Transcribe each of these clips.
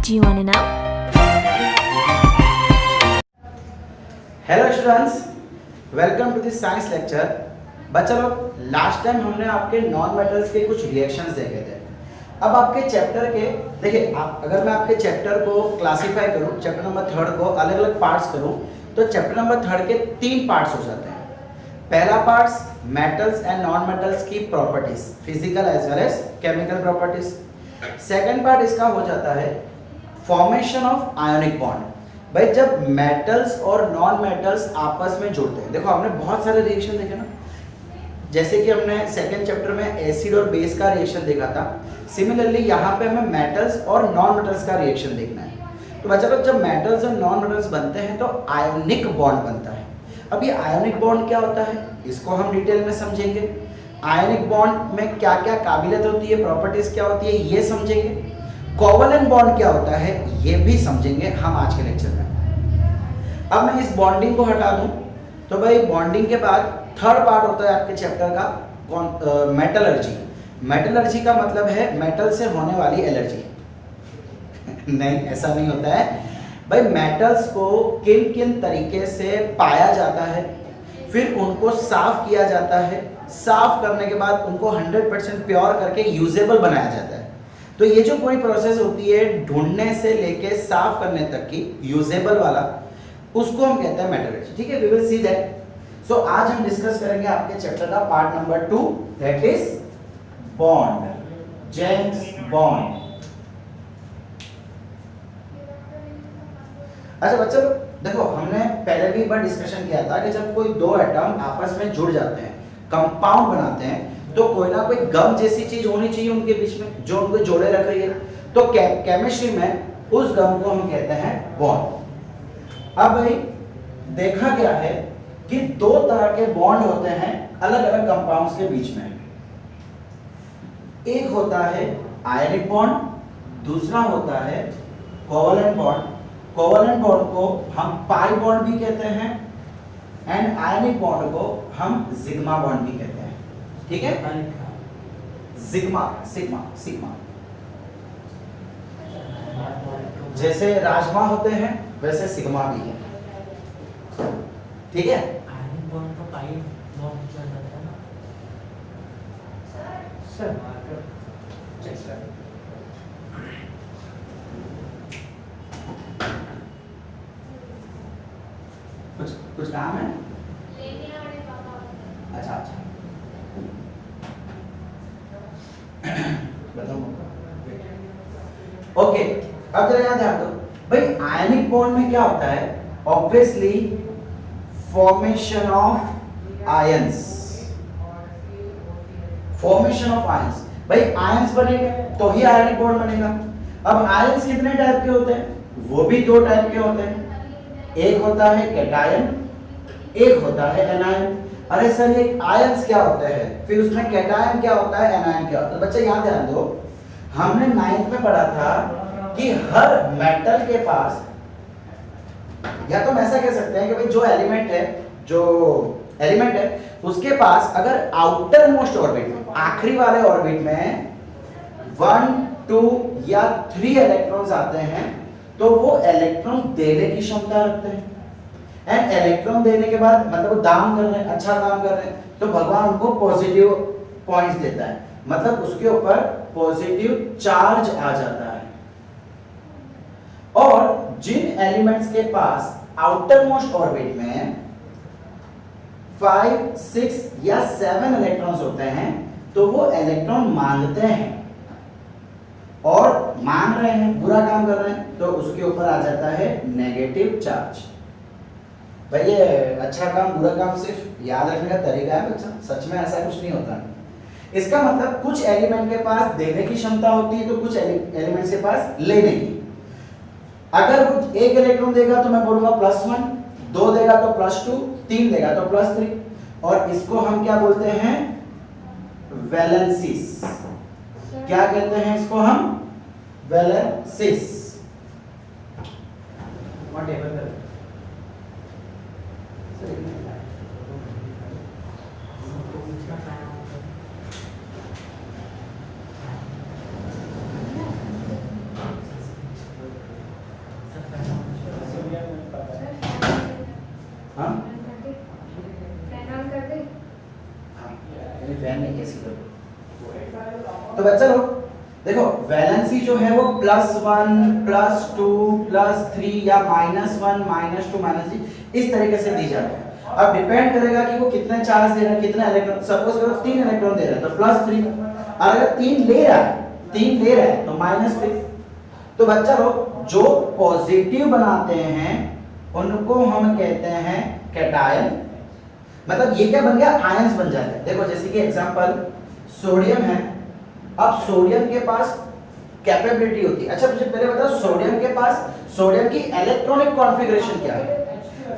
Do you want to know? Hello students, welcome to this science lecture. बच्चा लोग, last time हमने आपके non metals के कुछ रिएक्शंस देखे थे। अब आपके चैप्टर के देखिए, अगर मैं आपके चैप्टर को क्लासिफाई करूं, चैप्टर नंबर 3 को अलग अलग पार्ट्स करूं, तो चैप्टर नंबर 3 के 3 पार्ट्स हो जाते हैं। पहला parts metals and non metals की properties, physical as well as chemical properties. Second part इसका हो जाता है फॉर्मेशन ऑफ आयोनिक बॉन्ड। भाई, जब मेटल्स और नॉन मेटल्स आपस में जुड़ते हैं, देखो हमने बहुत सारे रिएक्शन देखे ना, जैसे कि हमने सेकंड चैप्टर में एसिड और बेस का रिएक्शन देखा था। सिमिलरली यहाँ पे हमें मेटल्स और नॉन मेटल्स का रिएक्शन देखना है। तो बच्चा लोग, जब मेटल्स और नॉन मेटल्स बनते हैं तो आयोनिक बॉन्ड बनता है। अब ये आयोनिक बॉन्ड क्या होता है, इसको हम डिटेल में समझेंगे। आयोनिक बॉन्ड में क्या क्या काबिलियत होती है, प्रॉपर्टीज क्या होती है, ये समझेंगे। कोवलेंट बॉन्ड क्या होता है, ये भी समझेंगे हम आज के लेक्चर में। अब मैं इस बॉन्डिंग को हटा दूं तो भाई, बॉन्डिंग के बाद थर्ड पार्ट होता है आपके चैप्टर का मेटलर्जी। मेटलर्जी का मतलब है मेटल से होने वाली एलर्जी। नहीं, ऐसा नहीं होता है भाई। मेटल्स को किन किन तरीके से पाया जाता है, फिर उनको साफ किया जाता है, साफ करने के बाद उनको 100% प्योर करके यूजेबल बनाया जाता है। तो ये जो पूरी प्रोसेस होती है ढूंढने से लेके साफ करने तक की, यूजेबल वाला, उसको हम कहते हैं मेटलर्जी। ठीक है, वी विल सी दैट। सो आज हम डिस्कस करेंगे आपके चैप्टर का part number 2, that is bond, James bond. अच्छा बच्चों, देखो हमने पहले भी एक बार डिस्कशन किया था कि जब कोई दो एटम आपस में जुड़ जाते हैं, कंपाउंड बनाते हैं, तो कोई ना कोई गम जैसी चीज होनी चाहिए उनके बीच में जो उनको जोड़े रख रही है। तो केमिस्ट्री में उस गम को हम कहते हैं बॉन्ड। अब भाई देखा गया है कि दो तरह के बॉन्ड होते हैं अलग अलग कंपाउंड्स के बीच में। एक होता है आयनिक बॉन्ड, दूसरा होता है कोवलेंट बॉन्ड। कोवलेंट बॉन्ड को हम पाई बॉन्ड भी कहते हैं एंड आयनिक बॉन्ड को हम सिग्मा बॉन्ड भी कहते हैं। ठीक है, सिग्मा सिग्मा सिग्मा। जैसे राजमा होते हैं वैसे सिग्मा भी है। ठीक है, आयनिक बॉन्ड को पाई बॉन्ड किया जाता है ना सर। कुछ काम है? अच्छा अच्छा, बताओ। ओके, अब जरा याद ध्यान दो भाई, आयनिक बॉन्ड में क्या होता है, obviously formation of ions. Formation of ions, भाई आयंस बनेंगे तो ही आयनिक बॉन्ड बनेगा। अब आयंस कितने टाइप के होते हैं, वो भी दो टाइप के होते हैं। एक होता है कैटायन, एक होता है एनायन। अरे सर, ये आयंस क्या होता है, फिर उसमें कैटायन क्या होता है, एनायन क्या होता है? बच्चे याद ध्यान दो, हमने 9th में पढ़ा था कि हर मेटल के पास, या तो हम ऐसा कह सकते हैं कि भाई जो एलिमेंट है उसके पास अगर आउटर मोस्ट ऑर्बिट में, आखिरी वाले ऑर्बिट में 1, 2 या 3 इलेक्ट्रॉन्स आते हैं तो वो इलेक्ट्रॉन देने की क्षमता रखते हैं। एंड इलेक्ट्रॉन देने के बाद मतलब वो काम कर रहे हैं, अच्छा काम कर रहे हैं, तो भगवान उनको पॉजिटिव पॉइंट्स देता है, मतलब उसके ऊपर पॉजिटिव चार्ज आ जाता है। और जिन एलिमेंट्स के पास आउटर मोस्ट ऑर्बिट में 5, 6 या 7 इलेक्ट्रॉन्स होते हैं तो वो इलेक्ट्रॉन मांगते हैं, और मांग रहे हैं, बुरा काम कर रहे हैं, तो उसके ऊपर आ जाता है नेगेटिव चार्ज। भाई ये अच्छा काम बुरा काम सिर्फ याद रखने का तरीका है बच्चा, सच में ऐसा कुछ नहीं होता। इसका मतलब कुछ एलिमेंट के पास देने की क्षमता होती है तो कुछ एलिमेंट्स के पास लेने की। अगर वो एक इलेक्ट्रॉन देगा तो मैं बोलूंगा +1, 2 देगा तो +2, 3 देगा तो +3, और इसको हम क्या बोलते हैं, वैलेंसीज। क्या कहते हैं इसको हम, वैलेंसीज। यानी फैन में एसी लगा। तो बच्चा लोग देखो वैलेंसी जो है वो +1 +2 +3 या -1 -2 -3 इस तरीके से दी जाती है। अब डिपेंड करेगा कि वो कितने चार्ज दे रहा है, कितने इलेक्ट्रॉन। सपोज करो 3 इलेक्ट्रॉन दे रहा है तो +3, अगर 3 ले रहा है तो -3। तो बच्चा लोग जो पॉजिटिव बनाते हैं उनको हम कहते हैं कैटायन। मतलब ये क्या बन गया, आयंस बन जाते हैं। देखो जैसे कि एग्जांपल सोडियम है, अब सोडियम के पास कैपेबिलिटी होती है। अच्छा मुझे पहले बताओ सोडियम के पास सोडियम की इलेक्ट्रॉनिक कॉन्फ़िगरेशन क्या है?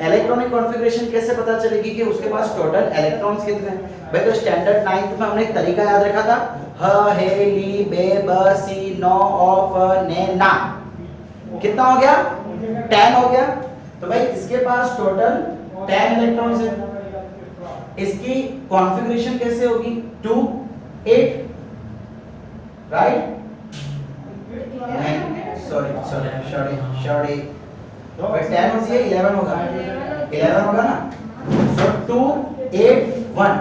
इलेक्ट्रॉनिक कॉन्फ़िगरेशन कैसे पता चलेगी कि उसके पास टोटल इलेक्ट्रॉन्स कितने हैं? भाई तो स्टैंडर्ड 9th में हमने एक तरीका याद रखा था, ह हे ली बे ब सी नो ऑ फ ने ना। कितना हो गया? 10 हो गया। तो भाई इसके पास टोटल 10 इलेक्ट्रॉन्स हैं। इसकी कॉन्फ़िगरेशन कैसे होगी? 2 8 राइट? नहीं सॉरी 10 होती है 11 होगा ना। सो 2 8 1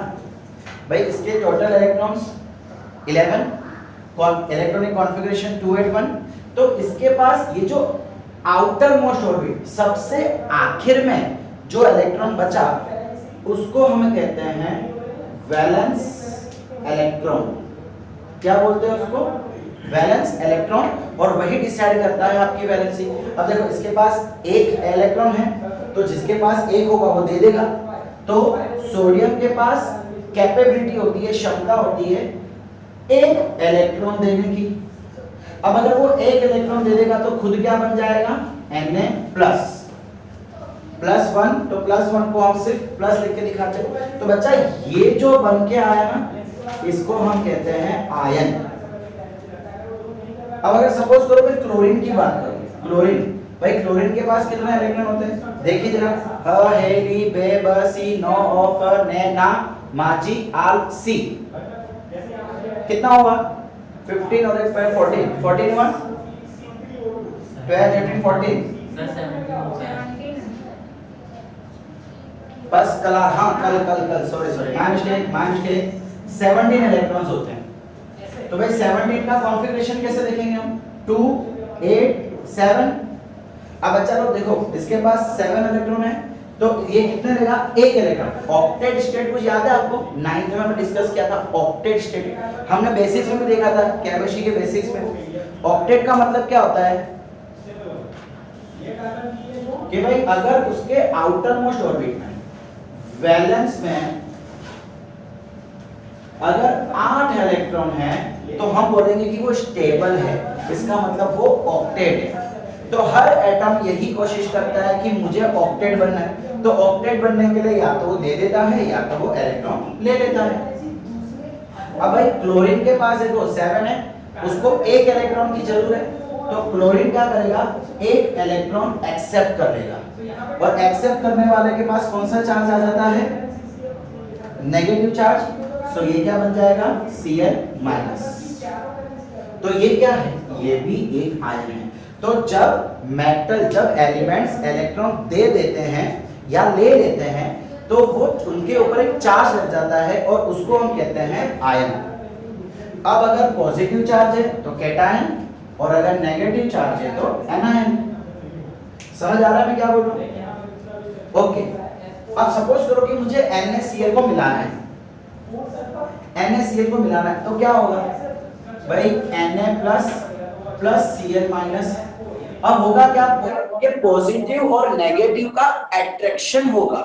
भाई इसके टोटल इलेक्ट्रॉन्स 11, इलेक्ट्रॉनिक कॉन्फ़िगरेशन 2 8 1। तो इसके पास ये जो आउटर मोस्ट ऑर्बिट सबसे आखिर में जो इलेक्ट्रॉन बचा उसको हम कहते हैं वैलेंस इलेक्ट्रॉन। क्या बोलते हैं उसको? Valence electron. और वही डिसाइड करता है आपकी वैलेंसी। अब देखो इसके पास एक इलेक्ट्रॉन है तो जिसके पास एक होगा वो दे देगा। तो सोडियम के पास कैपेबिलिटी होती है, क्षमता होती है एक इलेक्ट्रॉन देने की। अब अगर वो एक इलेक्ट्रॉन दे देगा तो खुद क्या बन जाएगा? Na+। +1 तो +1 को हम सिर्फ प्लस लिख के दिखाते हैं। तो बच्चा ये जो बन के आया ना इसको हम कहते हैं आयन। अब अगर सपोज करो मैं क्लोरीन की बात करूं, क्लोरीन भाई क्लोरीन के पास कितने इलेक्ट्रॉन होते हैं? देखिए जरा, ह हे ली बे ब सी नो ऑ फ ने ना मा जी आल सी। कितना होगा? 15 और 1 पर 14 14 1 12 13 14 बस कल हाँ कल सॉरी माय मिस्टेक 17 इलेक्ट्रॉन्स होते हैं। तो भाई 17 का कॉन्फ़िगरेशन कैसे देखेंगे हम? 2 8 7। अब बच्चा लोग देखो इसके पास 7 इलेक्ट्रॉन है तो ये कितने देगा? एक इलेक्ट्रॉन। ऑक्टेट स्टेट कुछ याद है आपको? 9th में हमने डिस्कस किया था ऑक्टेट स्टेट। हमने बेसिक्स में भी देखा था, केमिस्ट्री के बेसिक्स में। ऑक्टेट का मतलब क्या होता है कि भाई अगर उसके आउटर मोस्ट ऑर्बिट में वैलेंस में अगर 8 इलेक्ट्रॉन है तो हम बोलेंगे कि वो स्टेबल है। इसका मतलब वो ऑक्टेट है। तो हर एटम यही कोशिश करता है कि मुझे ऑक्टेट बनना है। तो ऑक्टेट बनने के लिए या तो वो दे देता है या तो वो इलेक्ट्रॉन ले लेता है। अब भाई क्लोरीन के पास है तो 7 है, उसको एक इलेक्ट्रॉन की जरूरत है। तो क्लोरीन क्या करेगा? एक इलेक्ट्रॉन एक्सेप्ट कर लेगा और एक्सेप्ट करने वाले के पास कौन सा चार्ज आ जाता है? Negative charge. सो ये क्या बन जाएगा? Cl-। तो ये क्या है? ये भी एक आयन है। तो जब एलिमेंट्स इलेक्ट्रॉन दे देते हैं या ले लेते हैं तो वो उनके ऊपर एक चार्ज लग जाता है और उसको हम कहते हैं आयन। अब अगर पॉजिटिव चार्ज है तो कैटायन और अगर नेगेटिव चार्ज है तो एनायन। समझ आ रहा है मैं क्या बोल रहा हूँ? ओके। अब सपोज करो कि मुझे NaCl को मिलाना है, NaCl को मिलाना है तो क्या होगा भाई? Na+ Cl-। अब होगा क्या कि पॉजिटिव और नेगेटिव का अट्रैक्शन होगा।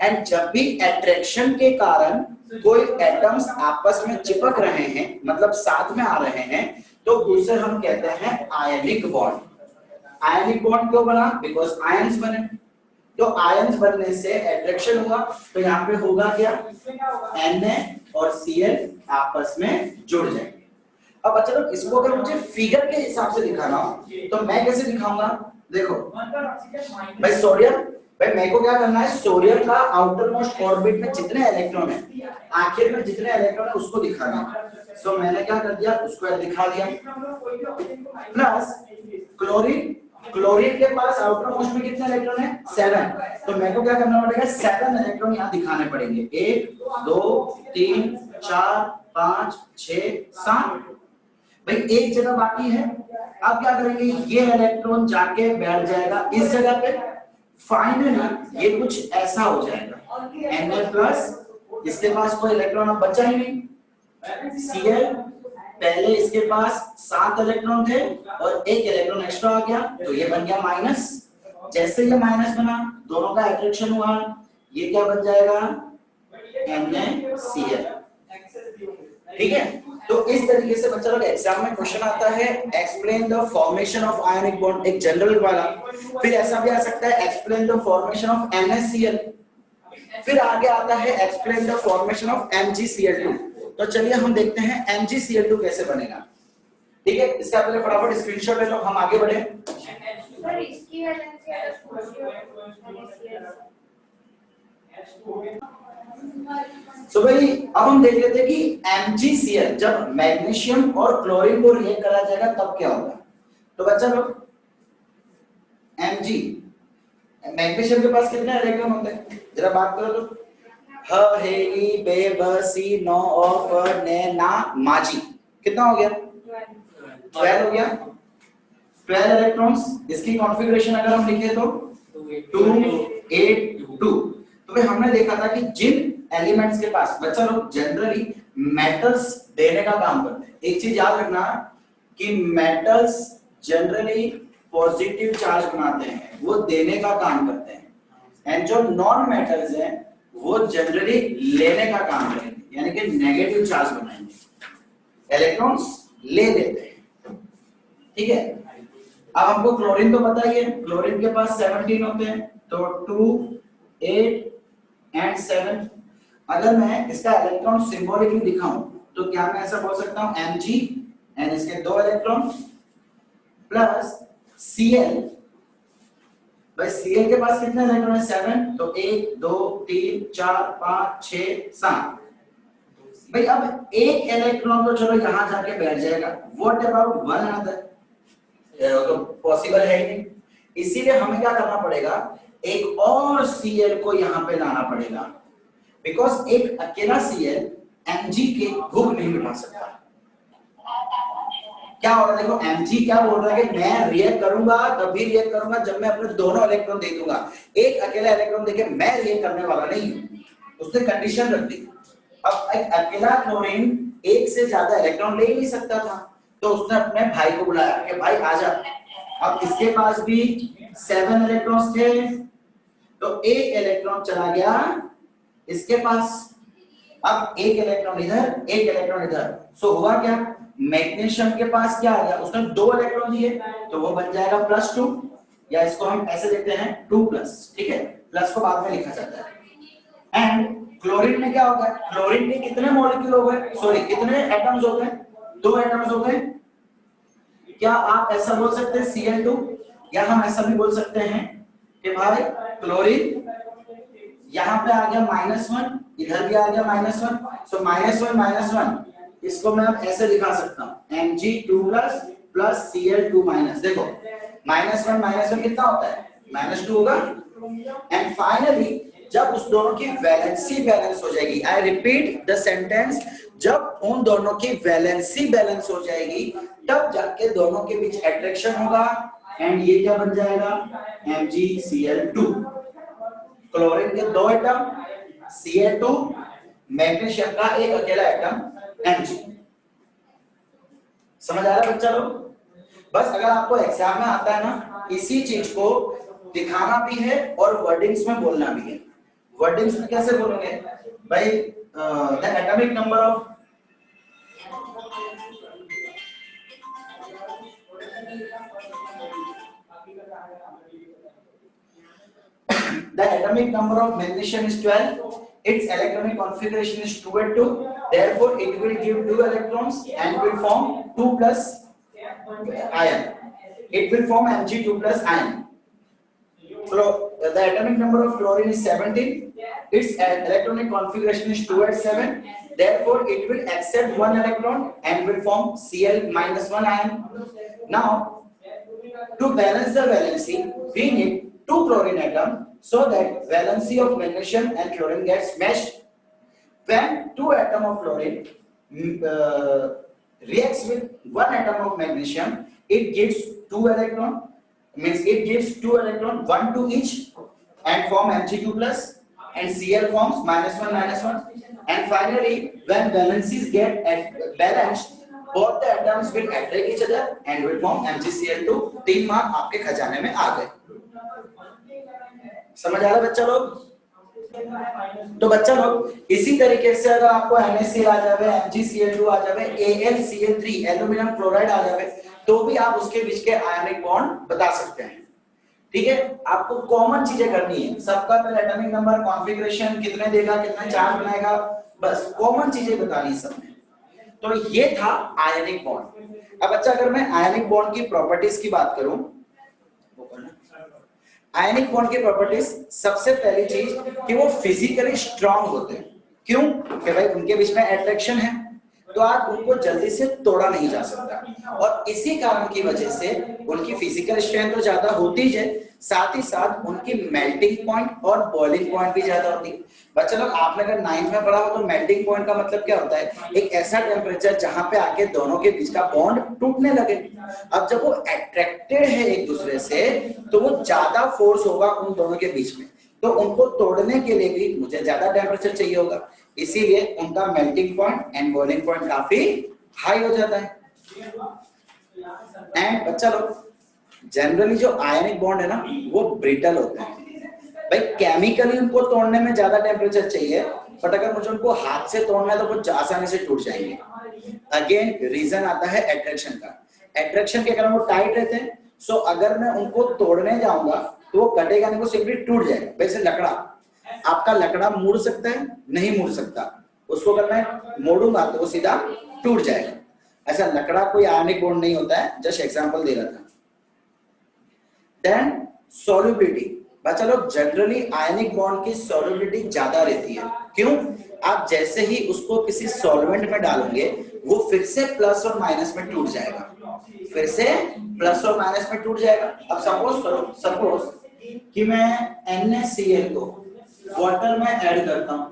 एंड जब भी अट्रैक्शन के कारण कोई एटम्स आपस में चिपक रहे हैं, मतलब साथ में आ रहे हैं, तो उसे हम कहते हैं आयनिक बॉन्ड। आयनिक बॉन्ड क्यों बना? बिकॉज आयंस बने। तो आयंस बनने से अट्रैक्शन हुआ तो यहाँ पे होगा क्या? Na और Cl आपस में जुड़ जाएंगे। अब अच्छा लोग इसको अगर मुझे फिगर के हिसाब से दिखाना हो तो मैं कैसे दिखाऊंगा? देखो भाई सोडियम, भाई मेरे को क्या करना है? सोडियम का आउटर मोस्ट ऑर्बिट में जितने इलेक्ट्रॉन है, आखिर में जितने इलेक्ट्रॉन है उसको दिखाना है। सो मैंने क्या कर दिया? उसको दिखा दिया। प्लस क्लोरीन क्लोरीन के पास आउटर मोस्ट में कितने इलेक्ट्रॉन है? 7। तो मेरे को क्या करना पड़ेगा? 7 इलेक्ट्रॉन यहाँ दिखाने पड़ेंगे। 1 2 3 4 5 6 7। भाई एक जगह बाकी है, अब क्या करेंगे? ये इलेक्ट्रॉन जाके बैठ जाएगा इस जगह पे। फाइनली ये कुछ ऐसा हो जाएगा Na+, इसके पास कोई इलेक्ट्रॉन अब बचा ही नहीं। Cl, पहले इसके पास 7 इलेक्ट्रॉन थे और एक इलेक्ट्रॉन एक्स्ट्रा आ गया, तो ये बन गया माइनस। जैसे ये माइनस बना, दोनों का अट्रैक्शन हुआ, ये क्या बन जाएगा? NaCl। ठीक है, तो इस तरीके से बच्चा लोग एग्जाम में क्वेश्चन आता है, explain the formation of ionic bond, एक जनरल वाला। फिर ऐसा भी आ सकता है, explain the formation of NaCl। फिर आगे आता है, explain the formation of MgCl2। तो चलिए हम देखते हैं MgCl2 कैसे बनेगा। ठीक है, इसका पहले फटाफट स्क्रीनशॉट ले लो, हम आगे बढ़े। सर इसकी वैलेंसी सो भाई अब हम देख लेते हैं कि MgCl जब मैग्नीशियम और क्लोरीन को रिएक्ट करा जाएगा तब क्या होगा। तो बच्चा लोग Mg, मैग्नीशियम के पास कितने इलेक्ट्रॉन होते हैं? जरा बात करो तो। ह हे इ बे ब सी नो ओ फ ने ना माजी, कितना हो गया? 12 हो गया। 12 इलेक्ट्रॉन्स। इसकी कॉन्फ़िगरेशन अगर हम लिखे तो 2 8 2। तो भाई हमने देखा था कि जिन एलिमेंट्स के पास बच्चा लोग जनरली मेटल्स देने का काम करते हैं। एक चीज याद रखना कि मेटल्स जनरली पॉजिटिव चार्ज बनाते हैं, वो देने का काम करते हैं, एंड जो नॉन मेटल्स हैं वो जनरली लेने का काम करेंगे, यानी कि नेगेटिव चार्ज बनाएंगे, इलेक्ट्रॉन्स ले लेते हैं। ठीक है, अब हमको क्लोरीन तो पता ही है, क्लोरीन के पास 17 होते हैं, तो 2 8 एंड 7। अगर मैं इसका इलेक्ट्रॉन सिंबॉलिकली दिखाऊं तो क्या मैं ऐसा बोल सकता हूं? Mg एंड इसके 2 इलेक्ट्रॉन प्लस Cl। भाई Cl के पास कितने इलेक्ट्रॉन है? 7। तो 1 2 3 4 5 6 7। भाई अब एक इलेक्ट्रॉन तो चलो यहां जाके बैठ जाएगा, व्हाट अबाउट वन अनदर? तो पॉसिबल है ही नहीं। इसीलिए हमें क्या करना पड़ेगा? एक और Cl को यहां पे लाना पड़ेगा, बिकॉज एक अकेला Cl Mg के भूख नहीं मिटा सकता। क्या हो रहा है देखो, Mg क्या बोल रहा है कि मैं रिएक्ट करूंगा, तभी रिएक्ट करूंगा जब मैं अपने दोनों इलेक्ट्रॉन दे दूंगा। एक अकेला इलेक्ट्रॉन देके मैं रिएक्ट करने वाला नहीं हूं, उसने कंडीशन रख दी। अब एक अकेला क्लोरीन एक से ज्यादा इलेक्ट्रॉन ले ही नहीं सकता था, तो उसने अपने भाई को बुलाया कि भाई आजा। अब इसके पास भी 7 इलेक्ट्रॉन्स थे, तो एक इलेक्ट्रॉन चला गया इसके पास। अब एक इलेक्ट्रॉन इधर, एक इलेक्ट्रॉन इधर, सो हुआ क्या? मैग्नीशियम के पास क्या आ गया? उसने 2 इलेक्ट्रॉन दिए, तो वो बन जाएगा +2, या इसको हम ऐसे लिखते हैं 2+। ठीक है, प्लस को बाद में लिखा जाता है। एंड क्लोरीन में क्या होगा? क्लोरीन में कितने मॉलिक्यूल हो गए, सॉरी कितने एटम्स हो गए? 2 एटम्स हो गए। क्या आप ऐसा बोल सकते हैं Cl2, या हम ऐसा भी बोल सकते हैं कि भाई क्लोरीन यहां पे आ गया -1, इधर भी आ गया -1, सो -1 इसको मैं अब ऐसे दिखा सकता हूं, Mg2+ प्लस Cl2-। देखो -1 कितना होता है? -2 होगा। एंड फाइनली जब उस दोनों की वैलेंसी बैलेंस हो जाएगी, आई रिपीट द सेंटेंस, जब उन दोनों की वैलेंसी बैलेंस हो जाएगी तब जाके दोनों के बीच अट्रैक्शन होगा, एंड ये क्या बन जाएगा? MgCl2। क्लोरीन के 2 एटम Cl2, मैग्नीशियम का एक अकेला एटम Mg। समझ आ रहा है बच्चा लोग? बस अगर आपको एग्जाम में आता है ना, इसी चीज को दिखाना भी है और वर्डिंग्स में बोलना भी है। वर्डिंग्स में कैसे बोलोगे भाई? The atomic number of magnesium is 12. Its electronic configuration is 2s2. Therefore, it will give 2 electrons and will form 2+ ion. It will form Mg2+ ion. So, the atomic number of chlorine is 17. Its electronic configuration is 2s7. Therefore, it will accept 1 electron and will form Cl-1 ion. Now, To balance the valency, we need 2 chlorine atom so that valency of magnesium and chlorine gets matched. When 2 atom of chlorine reacts with 1 atom of magnesium, it gives 2 electron, means it gives 2 electron, 1 to each, and form Mg2 plus, and Cl forms -1 and finally when valencies get balanced, both the atoms will attract each other and will form MgCl2. 3 mark आपके खजाने में आ गए। समझ आ रहा है बच्चा लोग? तो बच्चा लोग इसी तरीके से अगर आपको NaCl आ जावे, MgCl2 आ जावे, AlCl3 एल्यूमिनियम क्लोराइड आ जावे, तो भी आप उसके बीच के आयनिक बॉन्ड बता सकते हैं। ठीक है, आपको कॉमन चीजें करनी है। सबका पहले एटॉमिक नंबर, कॉन्फ़िगरेशन, कितने देगा, कितना चार्ज बनाएगा, बस कॉमन चीजें बतानी सब में। तो ये था आयनिक बॉन्ड। अब बच्चा अगर मैं आयनिक बॉन्ड की प्रॉपर्टीज की बात करूं, आयनिक बॉन्ड की प्रॉपर्टीज, सबसे पहली चीज कि वो फिजिकली स्ट्रांग होते हैं। क्यों? कि भाई उनके बीच में अट्रैक्शन है, तो आज उनको जल्दी से तोड़ा नहीं जा सकता, और इसी कारण की वजह से उनकी फिजिकल स्ट्रेंथ तो ज्यादा होती है, साथ ही साथ उनकी मेल्टिंग पॉइंट और बॉइलिंग पॉइंट भी ज्यादा होती है। बच्चा लोग आपने अगर 9th में पढ़ा हो तो मेल्टिंग पॉइंट का मतलब क्या होता है? एक ऐसा टेम्परेचर जहां पे आके दोनों के बीच का बॉन्ड टूटने लगे। अब जब वो अट्रैक्टेड है एक दूसरे से, तो वो ज्यादा फोर्स होगा उन दोनों के बीच में, तो उनको तोड़ने के लिए भी मुझे ज्यादा टेम्परेचर चाहिए होगा, इसीलिए उनका melting point and boiling point काफी हाई हो जाता है। एंड बच्चा लोग जनरली जो आयनिक बॉन्ड है ना, वो ब्रिटल होते हैं। भाई केमिकली उनको तोड़ने में ज्यादा टेम्परेचर चाहिए, बट अगर मुझे उनको हाथ से तोड़ना है तो वो आसानी से टूट जाएंगे। अगेन रीजन आता है अट्रैक्शन का। अट्रैक्शन के कारण वो टाइट रहते हैं, सो अगर मैं उनको तोड़ने जाऊंगा तो वो कटेगा नहीं, वो सिंपली टूट जाएगा। वैसे लकड़ा, आपका लकड़ा मुड़ सकता है? नहीं मुड़ सकता, उसको अगर मैं मोड़ूंगा तो वो सीधा टूट जाएगा। ऐसा लकड़ा कोई आयनिक बॉन्ड नहीं होता है, जस्ट एग्जांपल दे रहा था। देन सॉल्युबिलिटी, बच्चा लोग जनरली आयनिक बॉन्ड की सॉल्युबिलिटी ज्यादा रहती है। क्यों? आप जैसे ही उसको किसी सॉल्वेंट में डालोगे, वो फिर से प्लस और माइनस में टूट जाएगा, फिर से प्लस और माइनस में टूट जाएगा। अब सपोज करो, सपोज कि मैं NaCl को वाटर में ऐड करता हूं,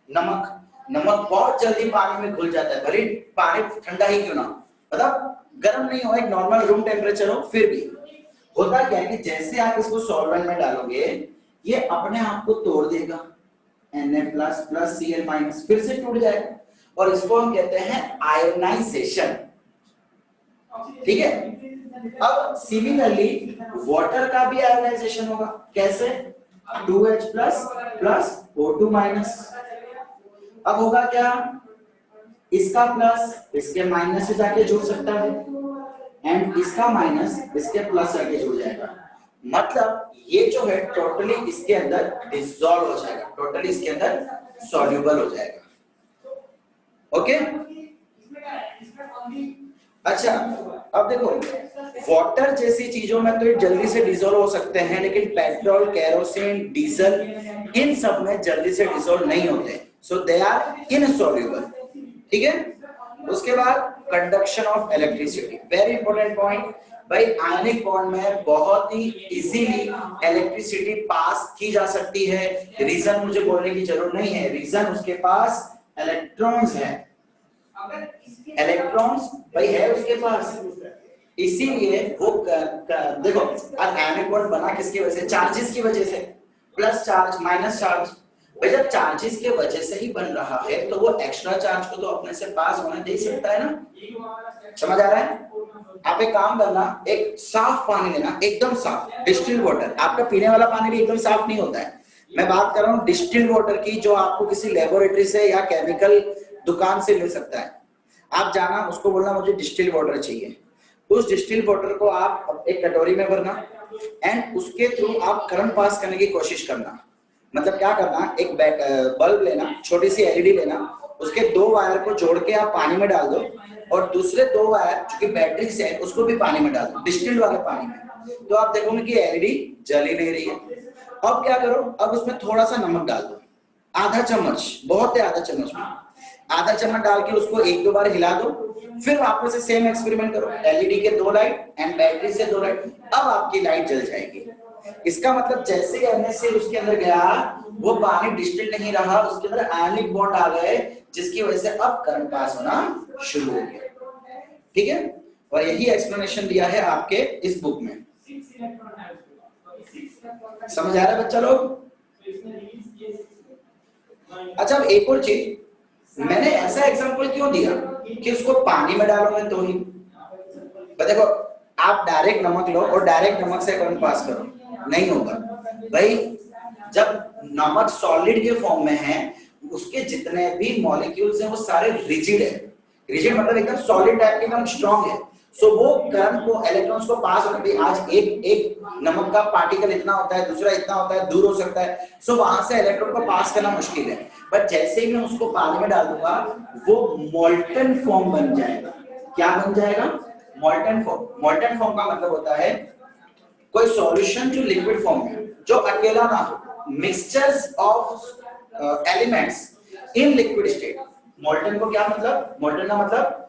नमक बहुत जल्दी पानी में घुल जाता है, भले पानी ठंडा ही क्यों ना, मतलब गर्म नहीं हो, एक नॉर्मल रूम टेम्परेचर हो, फिर भी होता क्या है कि जैसे आप इसको सॉल्वेंट में डालोगे, ये अपने आप को तोड़ देगा, Na plus plus Cl minus, फिर से टूट जाएगा, और इसको हम कहते हैं आयोनाइजेशन। ठीक है, अब सिमिलरली वाटर का भी आयोनाइजेशन होगा। कैसे? 2H plus plus O2 minus. अब होगा क्या? इसका प्लस इसके माइनस से जाके जुड़ सकता है, एंड इसका माइनस इसके प्लस से जाके जुड़ जाएगा। मतलब ये जो है टोटली इसके अंदर डिसॉल्व हो जाएगा, टोटली इसके अंदर सॉल्युबल हो जाएगा। ओके, अच्छा अब देखो, वाटर जैसी चीजों में तो ये जल्दी से डिसॉल्व हो सकते हैं, लेकिन पेट्रोल, केरोसिन, डीजल, इन सब में जल्दी से डिसॉल्व नहीं होते, सो दे आर इनसॉल्युबल। ठीक है, उसके बाद conduction of electricity, very important point. भाई आयनिक बॉन्ड में बहुत ही इजीली इलेक्ट्रिसिटी पास की जा सकती है। रीजन मुझे बोलने की जरूरत नहीं है, रीजन उसके पास इलेक्ट्रॉन्स है, इलेक्ट्रॉन्स भाई है उसके पास, इसीलिए वो देखो आयनिक बॉन्ड बना किसकी वजह से? चार्जेस की वजह से, प्लस चार्ज माइनस चार्ज। भाई जब चार्जेस के वजह से ही बन रहा है, तो वो एक्स्ट्रा चार्ज को तो अपने से पास होने दे सकता है ना। समझ आ रहा है? आप एक काम करना, एक साफ पानी लेना, एकदम साफ डिस्टिल्ड वाटर। आपका पीने वाला पानी भी एकदम साफ नहीं होता है, मैं बात कर रहा हूँ डिस्टिल्ड वाटर की, जो आपको किसी लेबोरेटरी से या केमिकल दुकान से मिल सकता है। आप जाना, उसको बोलना मुझे डिस्टिल्ड वाटर चाहिए, उस डिस्टिल्ड वाटर को आप एक कटोरी में भरना, एंड उसके थ्रू आप करंट पास करने की कोशिश करना। मतलब क्या करना, एक बल्ब लेना, छोटी सी एलईडी लेना, उसके 2 वायर को जोड़ के आप पानी में डाल दो, और दूसरे 2 वायर जो कि बैटरी से है उसको भी पानी में डाल दो, डिस्टिल्ड वाले पानी में, तो आप देखोगे कि एलईडी जल ही नहीं रही है। अब क्या करो, अब उसमें थोड़ा सा नमक डाल दो, आधा चम्मच, बहुत है आधा चम्मच में, आधा चम्मच डाल के उसको एक दो बार हिला दो, फिर वापस से सेम एक्सपेरिमेंट करो, एलईडी के 2 लाइट एंड बैटरी से 2 लाइट, अब आपकी लाइट जल जाएगी। इसका मतलब जैसे ही NaCl उसके अंदर गया वो पानी डिस्टिल नहीं रहा, उसके अंदर आयनिक बॉन्ड आ गए, जिसकी वजह से अब करंट पास होना शुरू हो गया। ठीक है, और यही एक्सप्लेनेशन दिया है आपके इस बुक में। समझ आ रहा है बच्चा लोग? अच्छा, अब एक और चीज, मैंने ऐसा एग्जांपल क्यों दिया कि उसको पानी में डालोगे तो ही, देखो आप डायरेक्ट नमक लो और डायरेक्ट नमक से करंट पास करो, नहीं होगा भाई। जब नमक सॉलिड के फॉर्म में है, उसके जितने भी मॉलिक्यूल्स हैं वो सारे रिजिड है। रिजिड मतलब एकदम सॉलिड टाइप के, एकदम स्ट्रांग है। सो वो करंट को, इलेक्ट्रॉन्स को पास होने भी, आज एक नमक का पार्टिकल इतना होता है, दूसरा इतना होता है, दूर हो सकता है। सो वहां से इलेक्ट्रॉन को पास करना मुश्किल है, बट जैसे ही मैं उसको पानी में डाल दूंगा वो मोल्टन फॉर्म बन जाएगा। क्या बन जाएगा? Molten form. मोल्टन फॉर्म का मतलब होता है कोई सॉल्यूशन जो लिक्विड फॉर्म में, जो अकेला ना हो, mixtures of elements in liquid state. Molten को क्या मतलब? मोल्टन का मतलब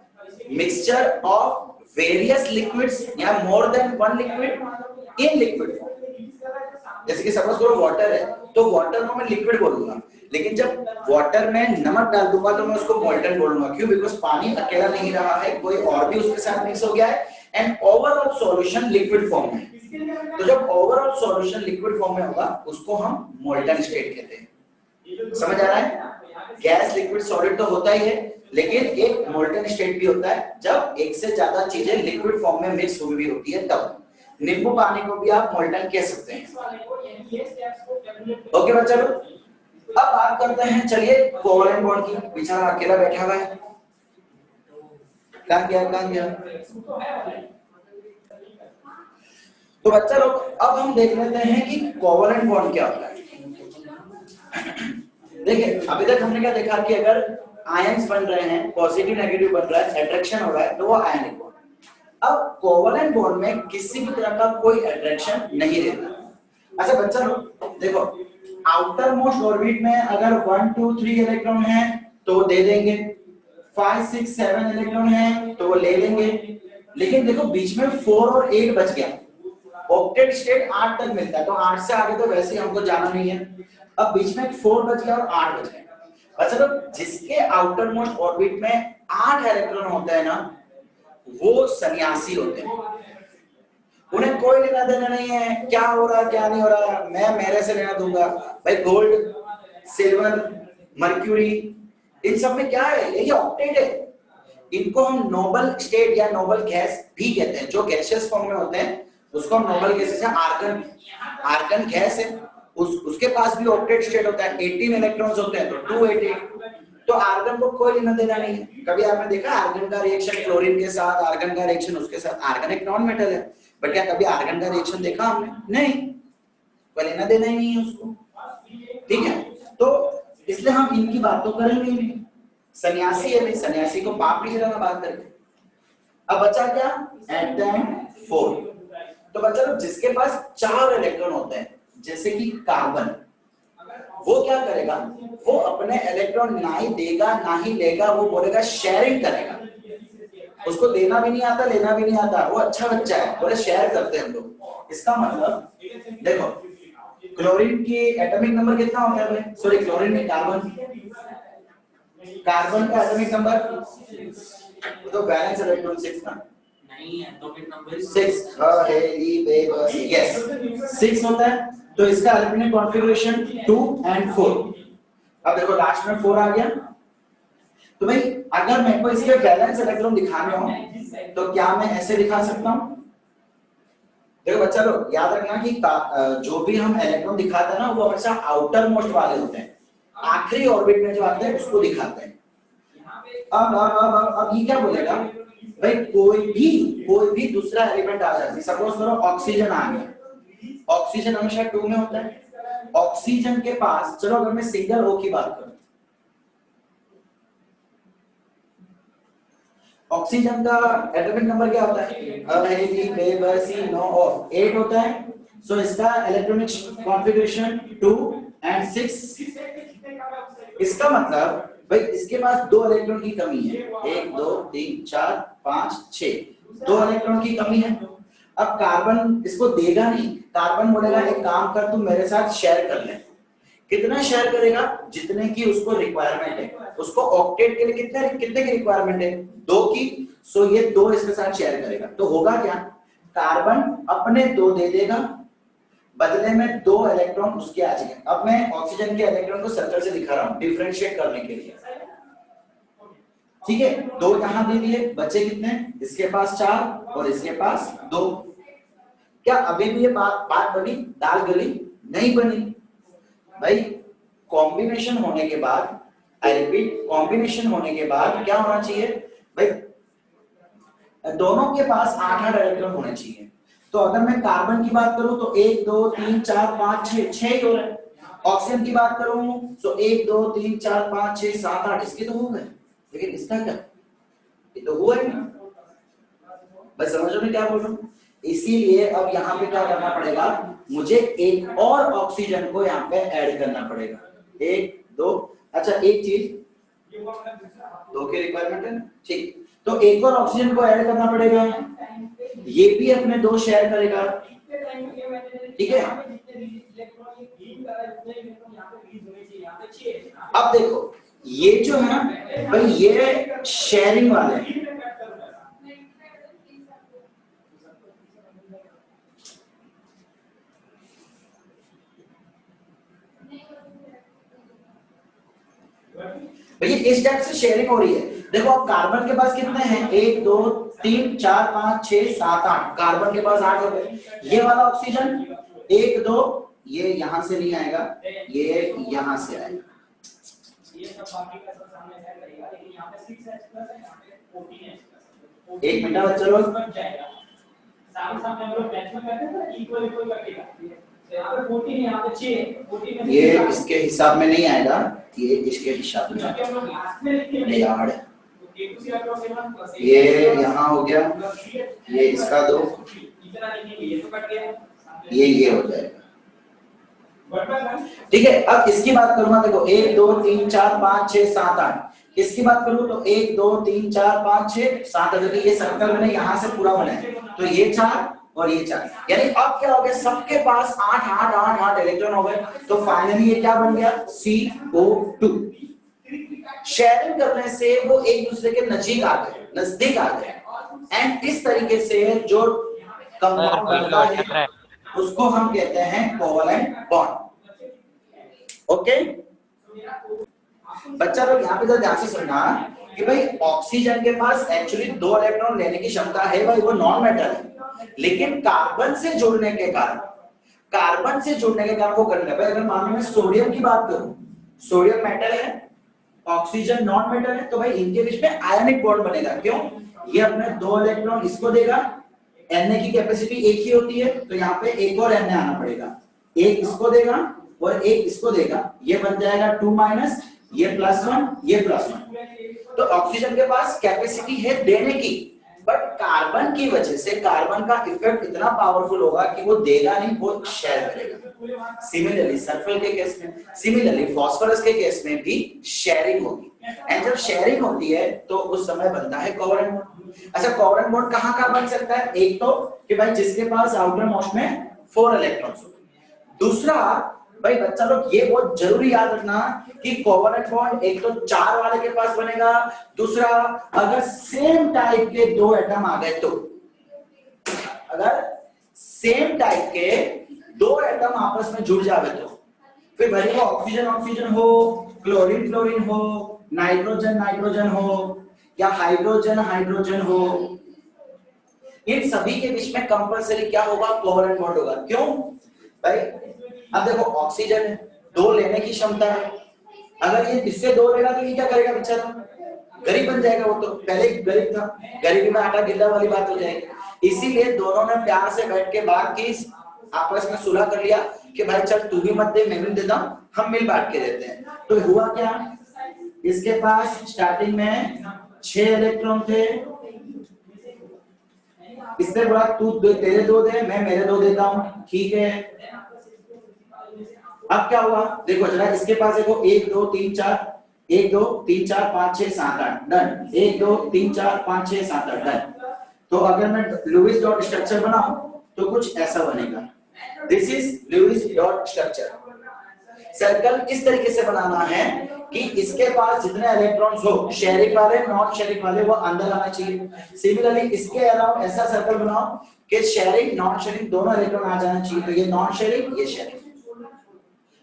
मिक्सचर ऑफ वेरियस लिक्विड्स या more than one liquid in liquid form. जैसे कि सपोज करो वाटर है, तो वाटर को मैं लिक्विड बोलूंगा, लेकिन जब वाटर में नमक डाल दूंगा तो मैं उसको मोल्टन बोलूंगा। क्यों? बिकॉज पानी अकेला नहीं रहा है, कोई और भी उसके साथ मिक्स हो गया है, and overall solution liquid form में। तो जब ओवरऑल सॉल्यूशन लिक्विड फॉर्म में होगा उसको हम मोल्टन स्टेट कहते हैं। समझ आ रहा है? गैस, लिक्विड, सॉलिड तो होता ही है, लेकिन एक मोल्टन स्टेट भी होता है जब एक से ज्यादा चीजें लिक्विड फॉर्म में मिक्स हुई भी होती है तब। नींबू पानी को भी आप मोल्टन कह सकते हैं। ओके बच्चा लोग, अब बात करते हैं, चलिए कोवलेंट बॉन्ड की। बेचारा अकेला बैठा हुआ है, कहां गया? तो बच्चा लोग अब हम देख लेते हैं कि कोवलेंट बॉन्ड क्या होता है। देखिए अभी तक हमने क्या देखा कि अगर आयंस बन रहे हैं, पॉजिटिव नेगेटिव बन रहा है, अट्रैक्शन हो रहा है, तो वो आयनिक बॉन्ड। अब कोवलेंट बॉन्ड में किसी भी तरह का कोई अट्रैक्शन नहीं रहता। अच्छा बच्चा लोग देखो, आउटर मोस्ट ऑर्बिट में अगर 1 2 3 इलेक्ट्रॉन है तो वो दे देंगे, 5 6 7 इलेक्ट्रॉन है तो वो ले लेंगे, लेकिन देखो बीच में 4 और 8 बच गया। ऑक्टेट स्टेट 8 तक मिलता है, तो 8 से आगे तो वैसे ही हमको जाना नहीं है। अब बीच में 4 बच गया और 8 बच गया। अच्छा तो जिसके आउटर मोस्ट ऑर्बिट में 8 इलेक्ट्रॉन होते हैं ना, वो सन्यासी होते हैं। उन्हें कोई लेना देना नहीं है क्या हो रहा क्या नहीं हो रहा, मैं मेरे से लेना दूंगा। भाई गोल्ड, सिल्वर, मर्क्यूरी, इन सब में क्या है? यही ऑक्टेट है। इनको हम नोबल स्टेट या नोबल गैस भी कहते हैं। जो गैसियस फॉर्म में होते हैं उसको हम नोबल गैसेस है। आर्गन गैस है, उसके पास भी ऑक्टेट स्टेट होता है, 18 इलेक्ट्रॉन्स होते हैं, तो 288। तो आर्गन को कोई लेना देना नहीं है। कभी आपने देखा आर्गन का रिएक्शन क्लोरीन के साथ, आर्गन का रिएक्शन उसके साथ? आर्गन एक नॉन मेटल है, बट क्या कभी आर्गन का रिएक्शन देखा हमने? नहीं, कोई लेना देना ही नहीं है उसको। ठीक है, तो इसलिए हम इनकी बात तो करेंगे नहीं। सन्यासी है भाई, सन्यासी को पाप नहीं चलाना बात करके। अब बचा क्या? एटम 4। तो बच्चा लोग जिसके पास 4 इलेक्ट्रॉन होते हैं, जैसे कि कार्बन, वो क्या करेगा? वो अपने इलेक्ट्रॉन ना ही देगा ना ही लेगा, वो बोलेगा शेयरिंग करेगा। उसको देना भी नहीं आता, लेना भी नहीं आता, वो अच्छा बच्चा है, बोले शेयर करते हैं हम लोग। इसका मतलब देखो, क्लोरीन की एटॉमिक नंबर कितना होता है भाई? सॉरी क्लोरीन में कार्बन का एटॉमिक नंबर तो बैलेंस इलेक्ट्रॉन 6 ना? नहीं, एटॉमिक नंबर 6 यस 6 होता है। तो इसका इलेक्ट्रॉनिक कॉन्फ़िगरेशन 2 and 4। अब देखो लास्ट में 4 आ गया। तो भाई अगर मेरे को इसके बैलेंस इलेक्ट्रॉन दिखाने हो तो क्या मैं ऐसे दिखा सकता हूं? देखो बच्चा लोग याद रखना कि जो भी हम इलेक्ट्रॉन दिखाते हैं ना, वो हमेशा आउटर मोस्ट वाले होते हैं, आखिरी ऑर्बिट में जो आते हैं उसको दिखाते हैं। अब ये क्या बोलेगा भाई? कोई भी दूसरा एलिमेंट आ जाए, सपोज करो ऑक्सीजन आ गया, ऑक्सीजन हमेशा 2 में होता है। ऑक्सीजन के पास, चलो अगर मैं सिंगल O की बात करूं, ऑक्सीजन का एटॉमिक नंबर क्या होता है? नो ऑफ 8 होता है। सो इसका इलेक्ट्रॉनिक कॉन्फ़िगरेशन 2 and 6। इसका मतलब भाई इसके पास 2 इलेक्ट्रॉन की कमी है, 1 2 3 4 5 6, 2 इलेक्ट्रॉन की कमी है। अब कार्बन इसको देगा नहीं, कार्बन बोलेगा एक काम कर, तू मेरे साथ शेयर कर ले। कितना शेयर करेगा? जितने की उसको रिक्वायरमेंट है। उसको ऑक्टेट के लिए कितने कितने की रिक्वायरमेंट है? 2 की। सो ये 2 इसके साथ शेयर करेगा, तो होगा क्या? कार्बन अपने 2 दे देगा, बदले में 2 इलेक्ट्रॉन उसके आ जाएंगे। अब मैं ऑक्सीजन के इलेक्ट्रॉन को सर्कल से दिखा रहा हूं डिफरेंशिएट करने के लिए, ठीक है। 2 यहां दे दिए, बचे कितने? इसके पास 4 और इसके पास 2। क्या अभी भी ये बात बनी? दाल गली? नहीं बनी भाई। कॉम्बिनेशन होने के बाद, आई रिपीट, कॉम्बिनेशन होने के बाद क्या होना चाहिए भाई? दोनों के पास 8-8 इलेक्ट्रॉन होने चाहिए। तो अगर मैं कार्बन की बात करूं तो 1 2 3 4 5 6 ही हो रहे हैं। ऑक्सीजन की बात करूं तो 1 2 3 4 5 6 7 8 इसके तो हो गए, लेकिन इसका क्या? ये तो हुआ ही नहीं। बस समझ रहे हो मैं क्या बोल रहा हूं? इसीलिए अब यहाँ पे क्या करना पड़ेगा? मुझे एक और ऑक्सीजन को यहाँ पे ऐड करना पड़ेगा। 1 2, अच्छा एक चीज, 2 की रिक्वायरमेंट है, ठीक। तो एक और ऑक्सीजन को ऐड करना पड़ेगा, ये भी अपने 2 शेयर करेगा, ठीक है। अब देखो ये जो है ना भाई, ये शेयरिंग वाले हैं। भैया इस टाइप से शेयरिंग हो रही है। देखो अब कार्बन के पास कितने हैं? 1 2 3 4 5 6 7 8, कार्बन के पास 8 हो गए। ये वाला ऑक्सीजन 1 2, ये यहां से नहीं आएगा, ये यहां से आएगा। एक मिनट बच्चा लोग, ये इसके हिसाब में नहीं आएगा, ये इसके हिसाब में यार, ये यहाँ हो गया, ये इसका 2, ये हो जाएगा, ठीक है। अब इसकी बात करूंगा, देखो 1 2 3 4 5 6 7 8, इसकी बात करूं तो 1 2 3 4 5 6 7 8, ये सर्कल मैंने यहाँ से पूरा बनाया, तो ये 4 और ये 4, यानी अब क्या हो गया? सबके पास 8 8 8 8 इलेक्ट्रॉन हो गए। तो फाइनली ये क्या बन गया? CO2। शेयरिंग करने से वो एक दूसरे के नजदीक आ गए एंड इस तरीके से जो कंपाउंड बनता है उसको हम कहते हैं कोवैलेंट बॉन्ड। ओके बच्चा लोग यहाँ पे तो ध्यान से सुनना कि भाई ऑक्सीजन के पास एक्चुअली 2 इलेक्ट्रॉन लेने की क्षमता है भाई, वो नॉन मेटल है, लेकिन कार्बन से जुड़ने के कारण वो करने लगा। अगर मान लो मैं सोडियम की बात करूं, सोडियम मेटल है, ऑक्सीजन नॉन मेटल है, तो भाई इनके बीच में आयनिक बॉन्ड बनेगा। क्यों? ये अपने 2 इलेक्ट्रॉन इसको देगा, Na की कैपेसिटी एक ही होती है, तो यहाँ पे एक और Na आना पड़ेगा, एक इसको देगा और एक इसको देगा, ये बन जाएगा 2 माइनस, ये +1, ये +1। तो ऑक्सीजन के पास कैपेसिटी है देने की, बट कार्बन की वजह से कार्बन का इफेक्ट इतना पावरफुल होगा कि वो देगा नहीं, वो शेयर करेगा। सिमिलरली सल्फर के केस में, सिमिलरली फास्फोरस के केस में भी शेयरिंग होगी, एंड जब शेयरिंग होती है तो उस समय बनता है कोवैलेंट बॉन्ड। अच्छा कोवैलेंट बॉन्ड कहाँ बन सकता है? एक तो कि भाई जिसके पास आउटर मोस्ट में 4 इलेक्ट्रॉन्स हो, दूसरा भाई बच्चा लोग ये बहुत जरूरी याद रखना कि कोवैलेंट बॉन्ड एक तो 4 वाले के पास बनेगा, दूसरा अगर सेम टाइप के 2 एटम आ गए तो, अगर सेम टाइप के 2 एटम आपस में जुड़ जावे तो फिर भले वो ऑक्सीजन हो, क्लोरीन हो, नाइट्रोजन हो या हाइड्रोजन हो, इन सभी के बीच में कंपलसरी क्या होगा? कोवैलेंट बॉन्ड होगा। क्यों भाई? अब देखो ऑक्सीजन 2 लेने की क्षमता है, अगर ये इससे 2 लेगा तो ये क्या करेगा बेचारा? गरीब बन जाएगा, वो तो पहले गरीब था, गरीबी में आटा गिल्ला वाली बात हो जाएगी। इसीलिए दोनों ने प्यार से बैठ के बात की, आपस में सुलह कर लिया कि भाई चल तू भी मत दे, मैं भी देता हूं, हम मिल बांट के देते हैं। तो हुआ क्या? इसके पास स्टार्टिंग में 6 इलेक्ट्रॉन थे, इसने बोला तू तेरे 2 दे, मैं मेरे 2 देता हूं, ठीक है। अब क्या हुआ देखो जरा, इसके पास देखो 1 2 3 4, 1 2 3 4 5 6 7 8 डन। 1 2 3 4 5 6 7 8 डन। तो अगर मैं लुईस डॉट स्ट्रक्चर बनाऊं तो कुछ ऐसा बनेगा। This is Lewis dot structure. Circle इस तरीके से बनाना है कि इसके पास जितने इलेक्ट्रॉन्स हो, शेयरिंग वाले नॉन शेयरिंग वाले, वो अंदर आना चाहिए। सिमिलरली इसके अराउंड ऐसा सर्कल बनाओ कि शेयरिंग नॉन शेयरिंग दोनों इलेक्ट्रॉन आ जाना चाहिए। तो ये नॉन शेयरिंग, ये शेयरिंग।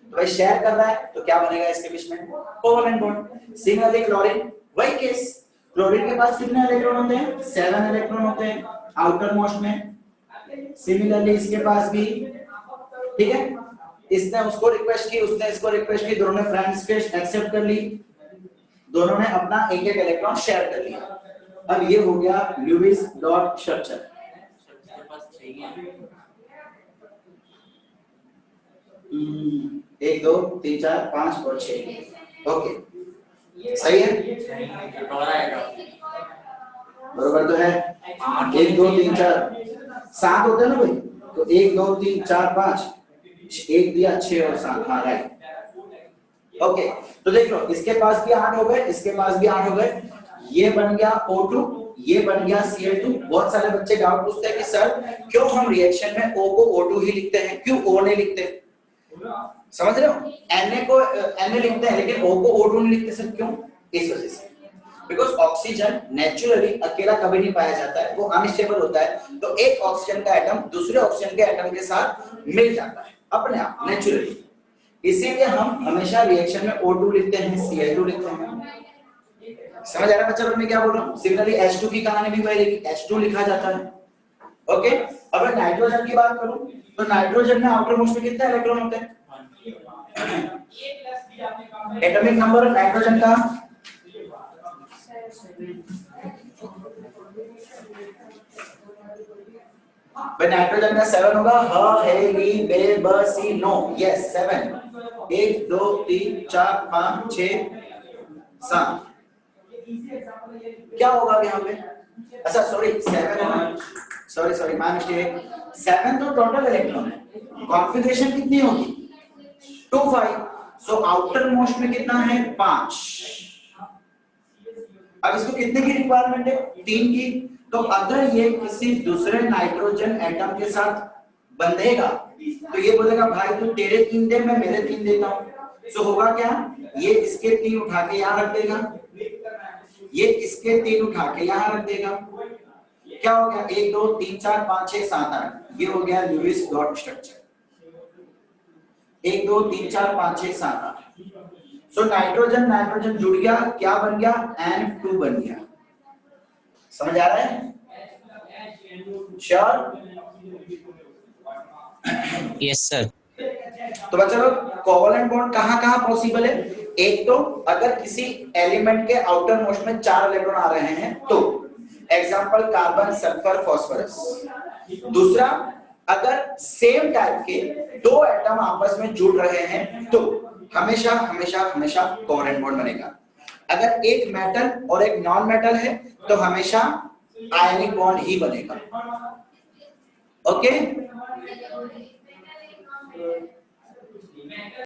तो भाई शेयर कर रहा है तो क्या बनेगा इसके बीच में? Covalent bond. सिमिलरली क्लोरीन, वही केस। क्लोरीन के पास कितने इलेक्ट्रॉन होते हैं? 7 इलेक्ट्रॉन होते हैं आउटर मोस्ट में। सिमिलरली इसके पास भी, ठीक है। इसने उसको रिक्वेस्ट की, उसने इसको रिक्वेस्ट की, दोनों ने फ्रेंड्स रिक्वेस्ट एक्सेप्ट कर ली, दोनों ने अपना एक एक इलेक्ट्रॉन शेयर कर लिया। अब ये हो गया लुईस डॉट स्ट्रक्चर। सबके पास चाहिए 1 2 3 4 5 और 6। ओके, सही है, और आएगा बरोबर तो है। 1 2 3 4 7 होते हैं ना भाई, तो 1 2 3 4 5, एक दिया 6 और 7, हाँ राइट। ओके, तो देख लो इसके पास भी 8 हो गए, इसके पास भी 8 हो गए। ये बन गया O2, ये बन गया Cl2। बहुत सारे बच्चे डाउट पूछते हैं कि सर क्यों हम रिएक्शन में O को O2 ही लिखते हैं, क्यों O नहीं लिखते? समझ रहे हो? Na को Na लिखते हैं लेकिन O को O2 नहीं लिखते सर, क्यों? इस वजह से, बिकॉज ऑक्सीजन नेचुरली अकेला कभी नहीं पाया जाता है, वो अनस्टेबल होता है। तो एक ऑक्सीजन का एटम दूसरे ऑक्सीजन के एटम के साथ मिल जाता है अपने आप नेचुरली। इसीलिए हम हमेशा रिएक्शन में O2 लिखते हैं, Cl2 लिखते हैं। समझ आ रहा है बच्चा लोग मैं क्या बोल रहा हूँ? सिमिलरली H2 की कहानी भी वही है, H2 लिखा जाता है। ओके, अब मैं नाइट्रोजन की बात करूं तो नाइट्रोजन में आउटर मोस्ट में कितने इलेक्ट्रॉन होते हैं? एटॉमिक नंबर नाइट्रोजन का भाई नाइट्रोजन का 7 होगा। ह हे ली बे ब सी नो, यस 7। 1 2 3 4 5 6 7। क्या होगा यहाँ पे? अच्छा सॉरी 7 है ना, सॉरी माय मिस्टेक। 7 तो टोटल इलेक्ट्रॉन है, कॉन्फ़िगरेशन कितनी होगी? 2 5। सो आउटर मोस्ट में कितना है? 5। अब इसको कितने की रिक्वायरमेंट है? 3 की। तो अगर ये किसी दूसरे नाइट्रोजन एटम के साथ बंधेगा तो ये बोलेगा भाई तू तेरे 3 दे, मैं मेरे 3 देता हूं। सो होगा क्या? ये इसके 3 उठा के यहां रख देगा, ये इसके 3 उठा के यहां रख देगा। क्या हो गया? 1 2 3 4 5 6 7 8। ये हो गया Lewis dot structure. 1 2 3 4 5 6 7 8। So nitrogen nitrogen जुड़ गया, क्या बन गया? N2 बन गया। समझ आ रहा है? श्योर? Yes sir. तो बच्चों लोग कोवेलेंट बॉन्ड कहां-कहां पॉसिबल है? एक तो अगर किसी एलिमेंट के आउटर मोस्ट में 4 इलेक्ट्रॉन आ रहे हैं तो एग्जांपल कार्बन सल्फर फास्फोरस। दूसरा, अगर सेम टाइप के 2 एटम आपस में जुड़ रहे हैं तो हमेशा हमेशा हमेशा कोवेलेंट बॉन्ड बनेगा। अगर एक मेटल और एक नॉन मेटल है तो हमेशा आयनिक बॉन्ड ही बनेगा। ओके?